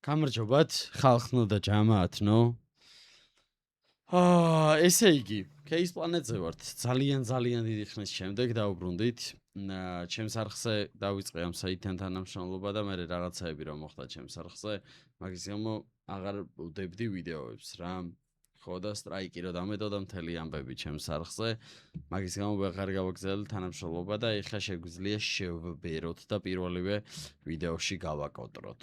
გამარჯობათ, ხალხნო და ჯამაათნო. ესე იგი, Case Planet-ზე ვართ. ძალიან დიდი ხნის შემდეგ დავუბრუნდით. ჩემს არხზე დავიწყე ამ საიტთან თანამშრომლობა და მე რაღაცაები რომ მოხდა ჩემს არხზე, მაგის გამო აღარ ვდებდი ვიდეოებს რა. ხო და სტრაიკი რო დამედოდა მთელი ამბები ჩემს არხზე, მაგის გამო ვეღარ გავაგზავნე თანამშრომლობა და ეხლა შეგვიძლია შევბეროთ და პირველივე ვიდეოში გავაკოტროთ.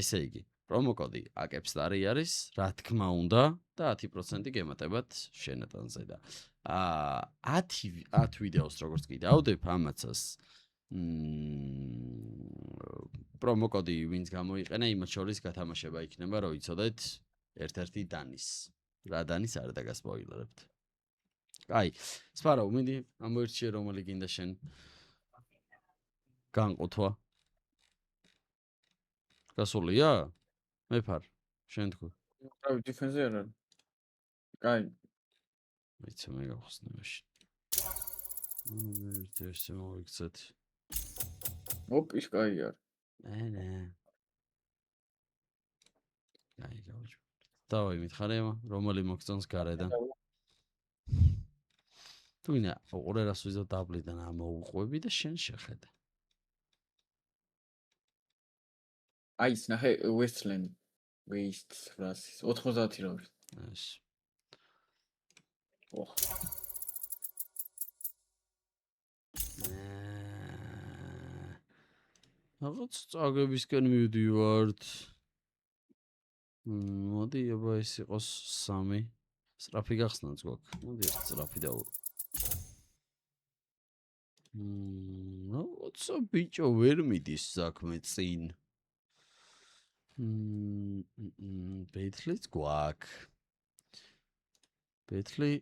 ესე იგი, პრომოკოდი AKEPSTAR-ი არის, რა თქმა უნდა და 10% გემატებათ შენატანზე და 10 ვიდეოს როგორც კი დავდებ ამაცას პრომოკოდი ვინც გამოიყენა იმათ შორის გათამაშება იქნება რომ იცოდეთ ერთ-ერთი დანის რა დანის არ დაგასპოილერებთ აი სპარო მინდი ამოერჩიე რომელი გინდა შენ განყოთვა გასულია მე ფარ შენ თქვი აი დიფენზე არა კაი ვიცი მე გავხსნე მაშინ ეს მოვიქცეთ ოპის კაი არ ნე აი გავიჩ დავაი მითხარი რომელი მოგწონს გარედან თუინა ორერას ვიზო დაბლიდან ამოუყვები და შენ შეხედე აი ის ნახე Westland Waste rasis 90 რა არის ეს ოხ რაღაც წაგებისკენ მივდივართ მოდი აბა ეს იყოს 3 სწრაფი გახსნაც გვაქვს მოდი ერთ სწრაფი და როცა ბიჭო ვერ მიდის საქმე წინ ბეთლიც გვაქვს ბეთლი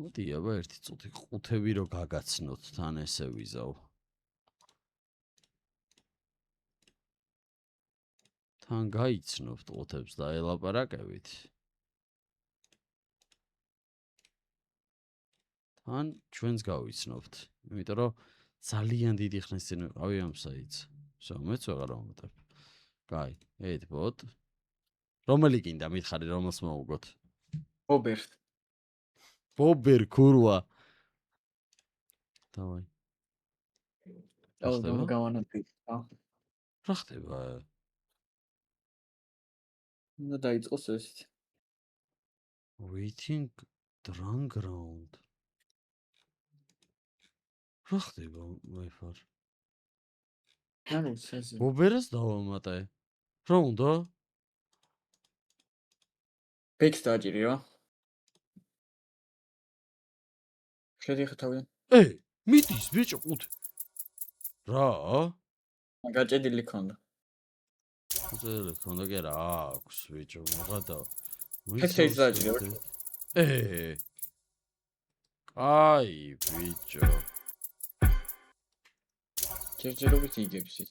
მოდი აბა ერთი წუთი ყუთები რო გაგაცნოთ თან ესე ვიზავ თან გაიცნობთ ყუთებს და ელაპარაკებით თან ჩვენს გავიცნობთ იმიტომ რომ ძალიან დიდი ხნის წინ ვიყავი ამ საიტს всё მეც ვეღარ ვამატებ კაი ედბოთ რომელი გინდა მითხარი რომელს მოვუგოთ ბობერ ქურვა დავაი აუ გავანათი რა ხდება უნდა დაიწყოს ესეთ waiting drunk ground რა ხდება მე ფარ ანუ სენსი ბობერას დავამატე რა უნდა ფიქს დაჭირი რა შედიხე თავიდან მიდის ბიჭო ყუთი რა გაჭედილი ქონდა გაჭედილი ქონდა კი რა აქვს ბიჭო მაღადა ფიქს დაჭირი აი ბიჭო ჯერჯერობით იგებს ის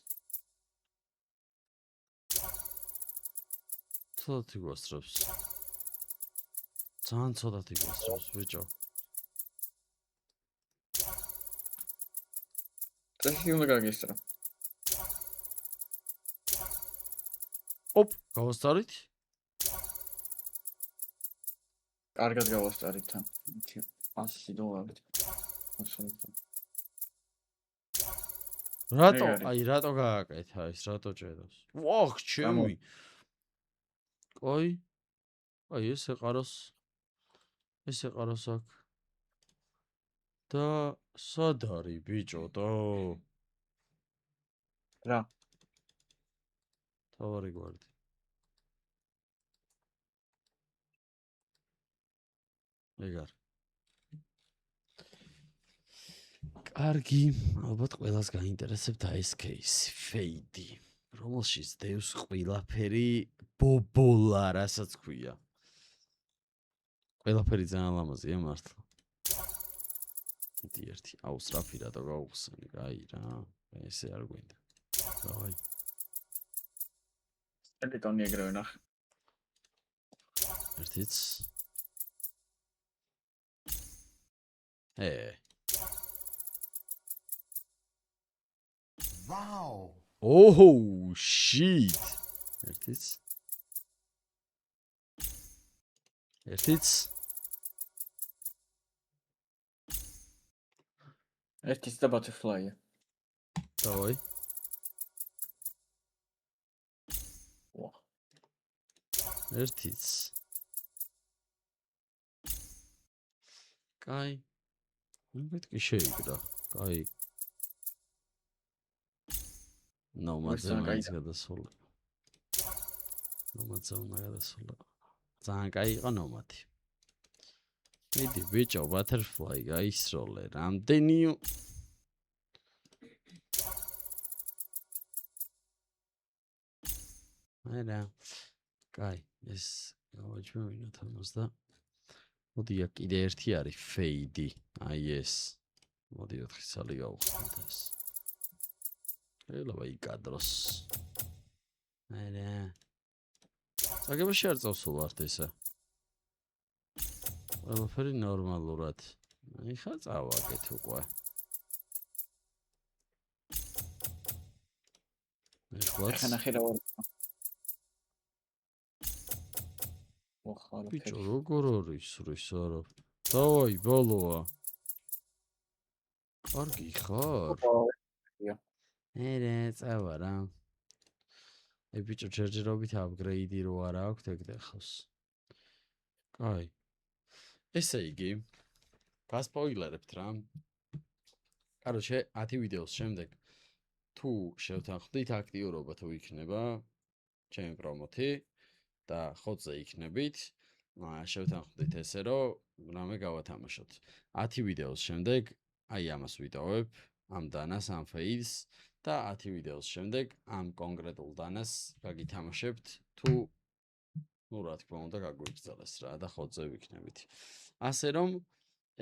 ცოტათი გვასწრებს ძალიან ცოტათი გვასწრებს ბიჭო წესი უნდა გაგესწრო ოპ გავასწარით კარგად გავასწარით თან 100 დოლარით რატო აი რატო გააკეთა ეს რატო ჭედავს ვახ ჩემი აი ეს ეყაროს აქ და სად არის ბიჭო რა თავარი გვარდი ეგარ კარგი ალბათ ყველას გაინტერესებთ ეს кейსი ფეიდი რომელშიც დევს ყველაფერი ბობოლა რასაც ქვია ყველაფერი ძალიან ლამაზია მართლა ერთი აუსრაფი რატო გავხსენი აი რა ესე არ გვინდა აი ელიტონი ეგრევე ნახე ერთიც ვაუ Oh shit. ერთიც. ერთიც და butterfly-ია. დავაი. ვა. ერთიც. კაი. მეთქი შეიგრა. კაი. ნომადზე მაინც გადასულა. ნომადზე უნდა გადასულა. ძალიან კაი იყო ნომადი. მიდი ბიჭო, butterfly გაისროლე. რამდენი არა. კაი, ეს გავაჩვენოთ ამას და მოდი აქ კიდე ერთი არის fade. აი ეს. მოდი 4 ცალი გავხსნათ ეს. ელავა იკადროს. არა. საგებაში არ წავსულართ ესა. ყველაფერი ნორმალურად. აი ხა წავაგეთ უკვე. ეხლაც ხანახი რა ვარ. ვახალ ბიჭო როგორ არის რის არა. დავაი ბოლოა. კარგი ხარ? არა, წავა რა. ე ბიჭო ჯერჯერობით upgrade რო არა აქვს ეგ დახავს. კაი. ესე იგი გასპოილერებთ რა. კაროჩე 10 ვიდეოს შემდეგ თუ შევთანხმდით აქტიურობა თუ იქნება ჩემი პრომოთი და ხოძე იქნებით, შევთანხმდით ესე რომ რამე გავათამაშოთ. 10 ვიდეოს შემდეგ აი ამას ვიტოვებ, ამ დანას, ამ ფეიდს და 10 ვიდეოს შემდეგ ამ კონკრეტულ დანას გაგითამაშებთ თუ ну რა თქმა უნდა გაგვიგრძელეს რა და ხოძე ვიქნებით. ასე რომ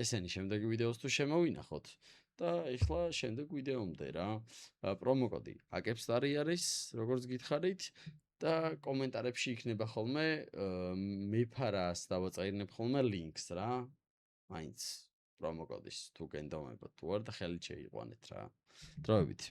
ესენი შემდეგი ვიდეოს თუ შემოვინახოთ და ეხლა შემდეგ ვიდეომდე რა. პრომოკოდი აკეპსტარი არის, როგორც გითხარით და კომენტარებში იქნება ხოლმე მეფარას დავაწერნებ ხოლმე ლინკს რა. მაინც პრომოკოდის თუ გენდომებათ თუ არ და ხელით შეიყვანეთ რა. დროებით